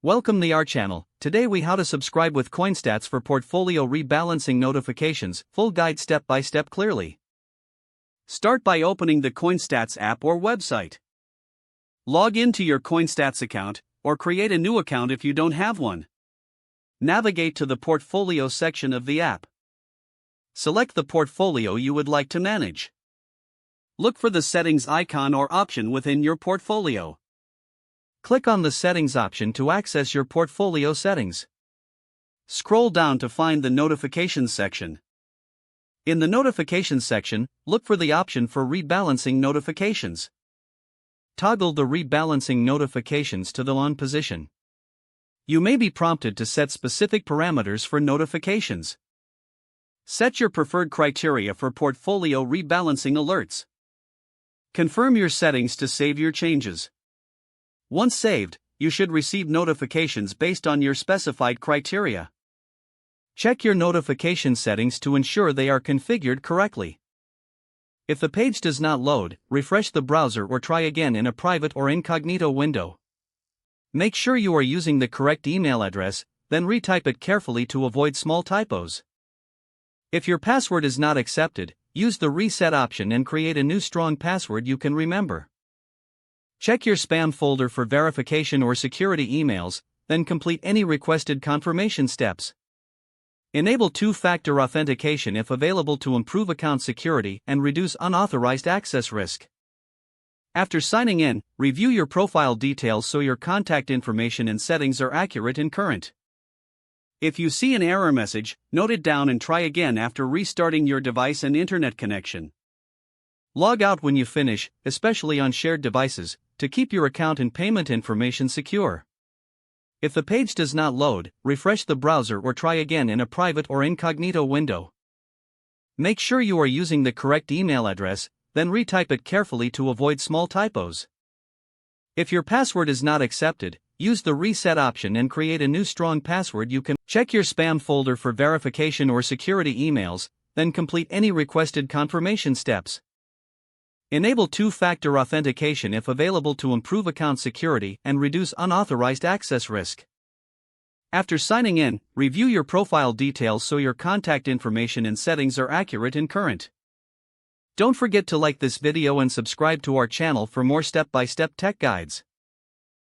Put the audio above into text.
Welcome to our channel. Today we how to subscribe with CoinStats for portfolio rebalancing notifications, full guide step by step clearly. Start by opening the CoinStats app or website. Log into your CoinStats account, or create a new account if you don't have one. Navigate to the portfolio section of the app. Select the portfolio you would like to manage. Look for the settings icon or option within your portfolio. Click on the settings option to access your portfolio settings. Scroll down to find the notifications section. In the notifications section, look for the option for rebalancing notifications. Toggle the rebalancing notifications to the on position. You may be prompted to set specific parameters for notifications. Set your preferred criteria for portfolio rebalancing alerts. Confirm your settings to save your changes. Once saved, you should receive notifications based on your specified criteria. Check your notification settings to ensure they are configured correctly. If the page does not load, refresh the browser or try again in a private or incognito window. Make sure you are using the correct email address, then retype it carefully to avoid small typos. If your password is not accepted, use the reset option and create a new strong password you can remember. Check your spam folder for verification or security emails, then complete any requested confirmation steps. Enable two-factor authentication if available to improve account security and reduce unauthorized access risk. After signing in, review your profile details so your contact information and settings are accurate and current. If you see an error message, note it down and try again after restarting your device and internet connection. Log out when you finish, especially on shared devices, to keep your account and payment information secure. If the page does not load, refresh the browser or try again in a private or incognito window. Make sure you are using the correct email address, then retype it carefully to avoid small typos. If your password is not accepted, use the reset option and create a new strong password you can. Check your spam folder for verification or security emails, then complete any requested confirmation steps. Enable two-factor authentication if available to improve account security and reduce unauthorized access risk. After signing in, review your profile details so your contact information and settings are accurate and current. Don't forget to like this video and subscribe to our channel for more step-by-step tech guides.